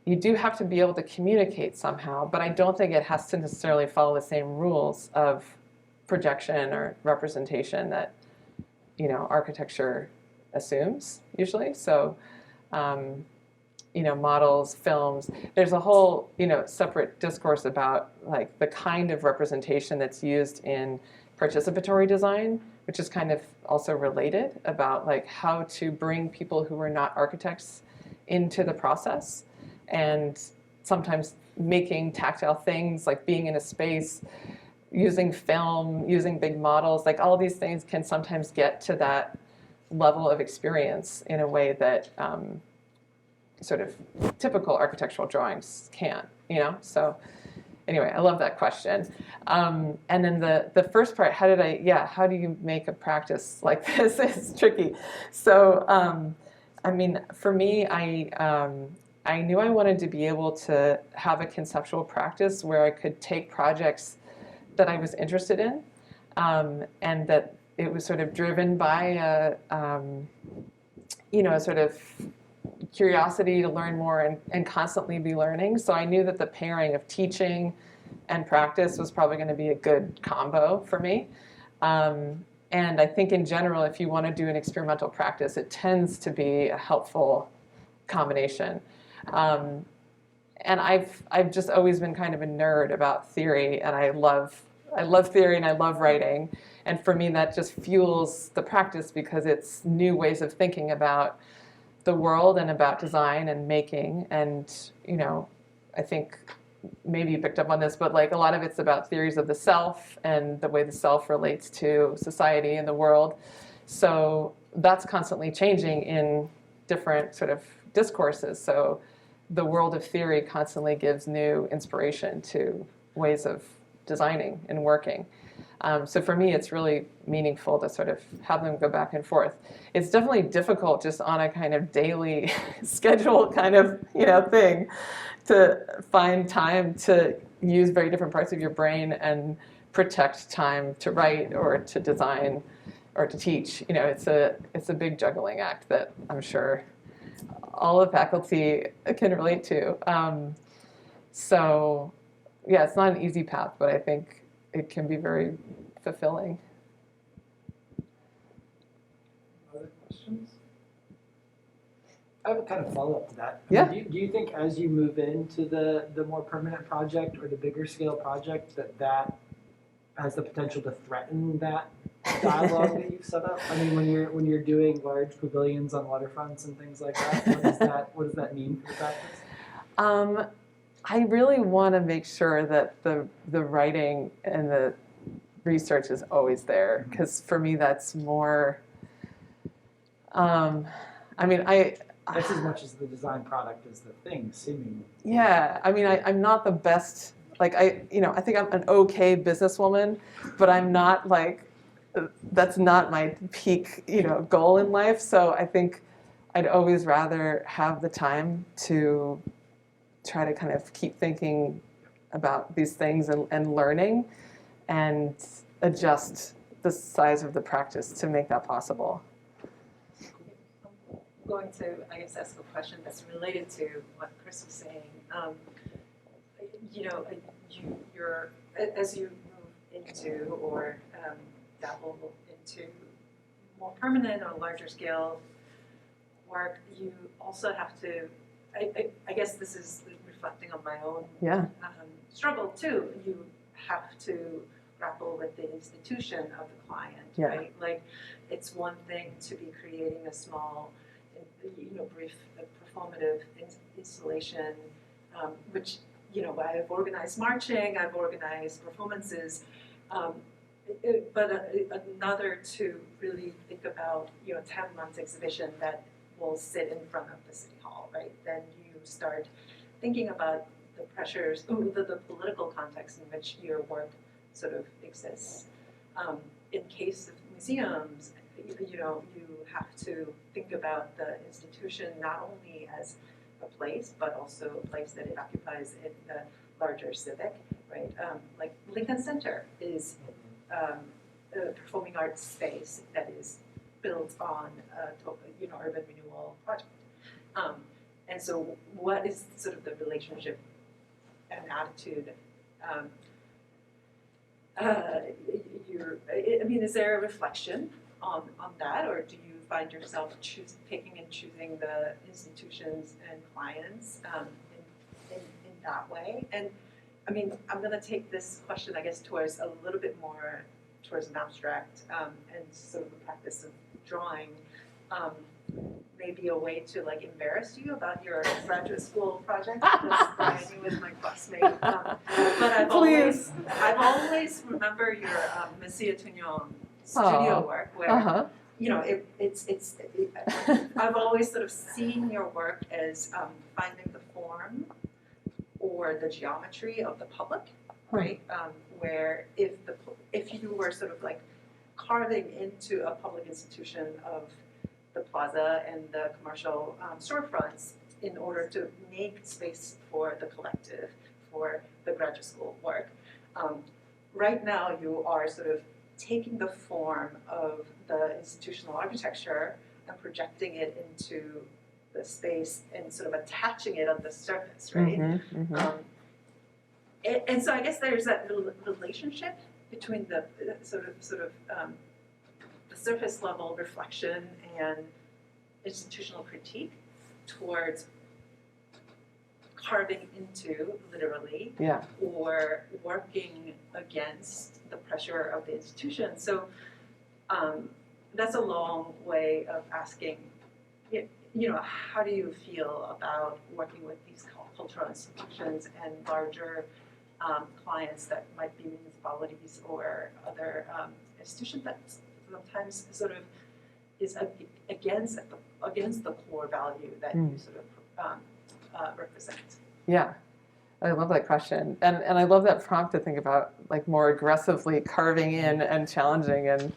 you do have to be able to communicate somehow, but I don't think it has to necessarily follow the same rules of projection or representation that, you know, architecture assumes usually. So, you know, models, films, there's a whole, you know, separate discourse about like the kind of representation that's used in participatory design, which is kind of also related, about like how to bring people who are not architects into the process, and sometimes making tactile things, like being in a space, using film, using big models, like all these things can sometimes get to that level of experience in a way that sort of typical architectural drawings can't, you know? So anyway, I love that question. And then the first part, how do you make a practice like this is tricky. So, I mean, for me, I knew I wanted to be able to have a conceptual practice where I could take projects that I was interested in, and that it was sort of driven by a, you know, sort of curiosity to learn more and constantly be learning. So I knew that the pairing of teaching and practice was probably going to be a good combo for me. And I think in general, if you want to do an experimental practice, it tends to be a helpful combination. And I've just always been kind of a nerd about theory, and I love theory and I love writing. And for me, that just fuels the practice because it's new ways of thinking about the world and about design and making. And, you know, I think maybe you picked up on this, but like a lot of it's about theories of the self and the way the self relates to society and the world. So that's constantly changing in different sort of discourses. So the world of theory constantly gives new inspiration to ways of designing and working. So for me, it's really meaningful to sort of have them go back and forth. It's definitely difficult just on a kind of daily schedule kind of, you know, thing to find time to use very different parts of your brain and protect time to write or to design or to teach. You know, it's a big juggling act that I'm sure all the faculty can relate to. So yeah, it's not an easy path, but I think it can be very fulfilling. Other questions? I have a kind of follow-up to that. Yeah. I mean, do you think as you move into the more permanent project or the bigger scale project that has the potential to threaten that dialogue that you've set up? I mean, when you're doing large pavilions on waterfronts and things like that, what does that mean for the practice? I really want to make sure that the writing and the research is always there, because for me that's more. I mean, that's as much as the design product is the thing, seemingly. Yeah, I mean, I'm not the best. Like I think I'm an okay businesswoman, but I'm not like. That's not my peak, you know, goal in life. So I think I'd always rather have the time to try to kind of keep thinking about these things and learning and adjust the size of the practice to make that possible. I'm going to, I guess, ask a question that's related to what Chris was saying. You know, you're as you move into or dabble into more permanent or larger scale work, you also have to, I guess this is reflecting on my own struggle too. You have to grapple with the institution of the client, Yeah. right? Like, it's one thing to be creating a small, brief performative installation, which, I've organized marching, I've organized performances, but another to really think about, 10-month exhibition that will sit in front of the city hall, right? Then you start thinking about the pressures, the political context in which your work sort of exists. In case of museums, you have to think about the institution not only as a place, but also a place that it occupies in the larger civic, right? Like Lincoln Center is a performing arts space that is built on urban renewal project. And so what is sort of the relationship and attitude? Is there a reflection on that, or do you find yourself picking and choosing the institutions and clients in that way? And I'm going to take this question, I guess, towards a little bit more towards an abstract and sort of a practice of drawing. Maybe a way to embarrass you about your graduate school project, because Bryony was my classmate. But I've always remember your Monsieur Tugnon studio work, where I've always sort of seen your work as finding the form or the geometry of the public, right? Where if you were sort of carving into a public institution of the plaza and the commercial storefronts in order to make space for the collective, for the graduate school work. Right now you are sort of taking the form of the institutional architecture and projecting it into the space and sort of attaching it on the surface, right? And so I guess there's that relationship between the sort of the surface level reflection and institutional critique towards carving into, literally, or working against the pressure of the institution. So that's a long way of asking, how do you feel about working with these cultural institutions and larger clients that might be municipalities or other institutions that sometimes sort of is against the core value that you sort of represent? Yeah, I love that question, and I love that prompt to think about more aggressively carving in and challenging, and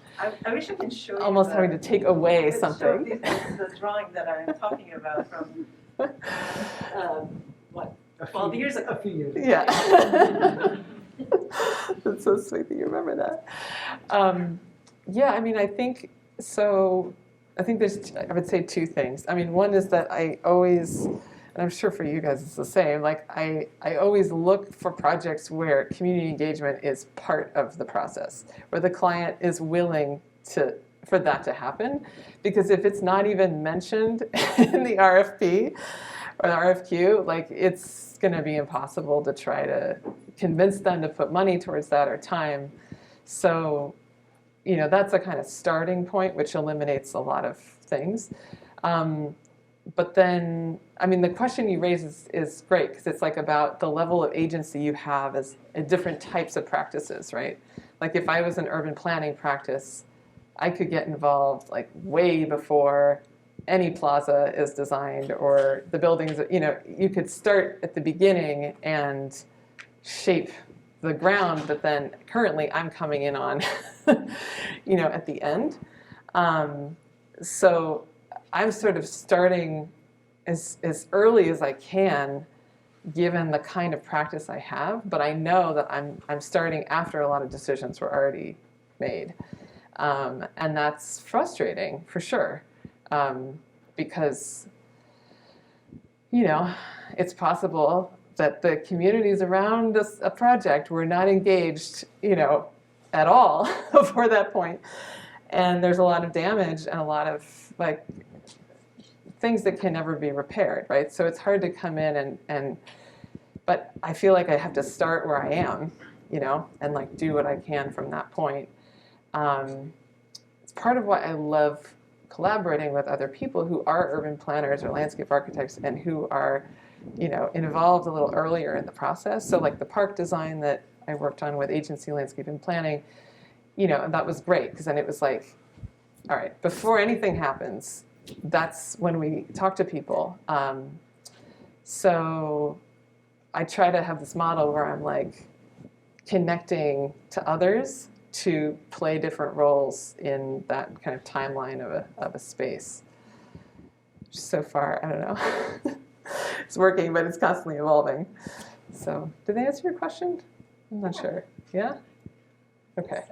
I wish I could show you almost having to take away something. The drawing that I'm talking about from 12 years ago. A few years ago. Yeah. That's so sweet that you remember that. I think there's, I would say, two things. One is that I always, and I'm sure for you guys it's the same, I always look for projects where community engagement is part of the process, where the client is willing for that to happen. Because if it's not even mentioned in the RFP or the RFQ, it's going to be impossible to try to convince them to put money towards that or time. So, that's a kind of starting point, which eliminates a lot of things. But then, the question you raise is great, because it's about the level of agency you have as in different types of practices, right? If I was an urban planning practice, I could get involved way before any plaza is designed or the buildings, you could start at the beginning and shape the ground, but then currently I'm coming in on, at the end. So I'm sort of starting as early as I can, given the kind of practice I have, but I know that I'm starting after a lot of decisions were already made. And that's frustrating, for sure, because, it's possible that the communities around a project were not engaged, at all before that point. And there's a lot of damage and a lot of things that can never be repaired, right? So it's hard to come in but I feel like I have to start where I am you know, and like do what I can from that point. It's part of why I love collaborating with other people who are urban planners or landscape architects and who are, you know, involved a little earlier in the process. So like the park design that I worked on with Agency Landscape and Planning, you know, that was great because then it was like, all right, before anything happens, that's when we talk to people. So I try to have this model where I'm like connecting to others to play different roles in that kind of timeline of a space. So far, I don't know. It's working, but it's constantly evolving. So, did they answer your question? I'm not sure. Yeah? Okay.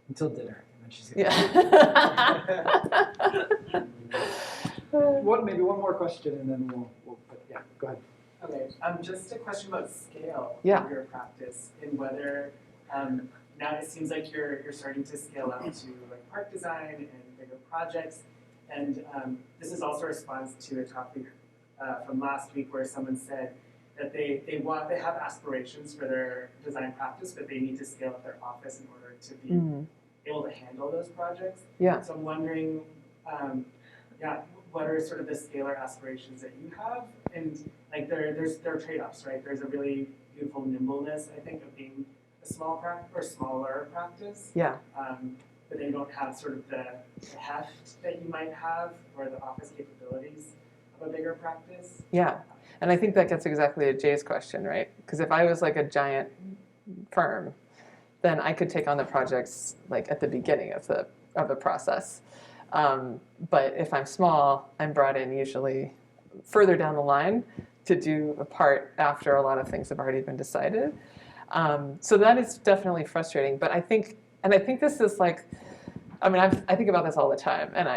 Until dinner. And then she's Yeah. Maybe one more question, and then we'll yeah, go ahead. Okay, just a question about scale Yeah. of your practice and whether now it seems like you're starting to scale out to like park design and bigger projects, and this is also a response to a topic from last week where someone said that they have aspirations for their design practice, but they need to scale up their office in order to be able to handle those projects. Yeah. So I'm wondering, what are sort of the scalar aspirations that you have? And like there are trade-offs, right? There's a really beautiful nimbleness, I think, of being a small practice or smaller practice. Yeah. But they don't have sort of the heft that you might have or the office capabilities of a bigger practice. Yeah. And I think that gets exactly at Jay's question, right? Because if I was like a giant firm, then I could take on the projects like at the beginning of the process. But if I'm small, I'm brought in usually further down the line to do a part after a lot of things have already been decided. So that is definitely frustrating. But I think this is like, I mean, I think about this all the time. And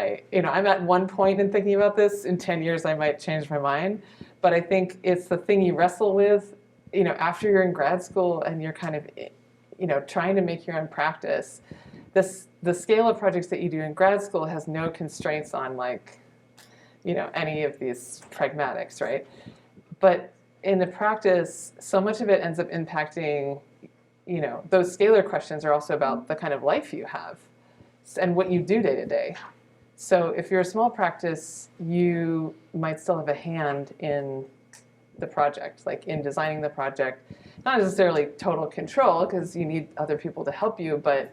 I'm at one point in thinking about this. In 10 years, I might change my mind. But I think it's the thing you wrestle with, you know, after you're in grad school and you're kind of, you know, trying to make your own practice. The scale of projects that you do in grad school has no constraints on like, you know, any of these pragmatics, right? But in the practice, so much of it ends up impacting, you know, those scalar questions are also about the kind of life you have and what you do day to day. So if you're a small practice, you might still have a hand in the project, like in designing the project. Not necessarily total control, because you need other people to help you, but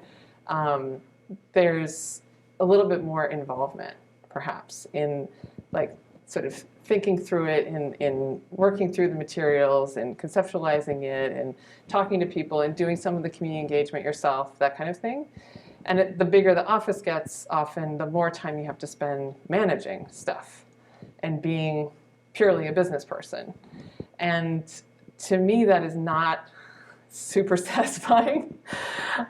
there's a little bit more involvement, perhaps, in like sort of thinking through it, in working through the materials and conceptualizing it and talking to people and doing some of the community engagement yourself, that kind of thing. And the bigger the office gets, often the more time you have to spend managing stuff and being purely a business person. And to me, that is not super satisfying.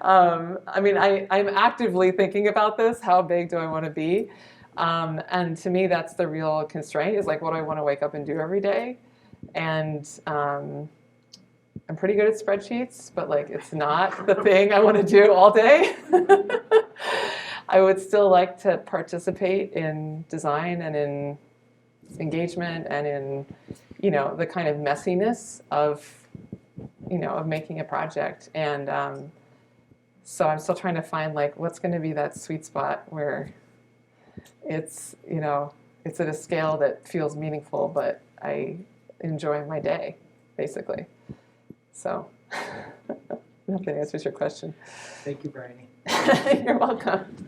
I mean, I'm actively thinking about this. How big do I want to be? And to me, that's the real constraint, is like, what do I want to wake up and do every day? And I'm pretty good at spreadsheets, but like, it's not the thing I want to do all day. I would still like to participate in design and in engagement and in, you know, the kind of messiness of, you know, of making a project. And so I'm still trying to find like, what's going to be that sweet spot where it's, you know, it's at a scale that feels meaningful, but I enjoy my day, basically. So I hope that answers your question. Thank you, Bryony. You're welcome.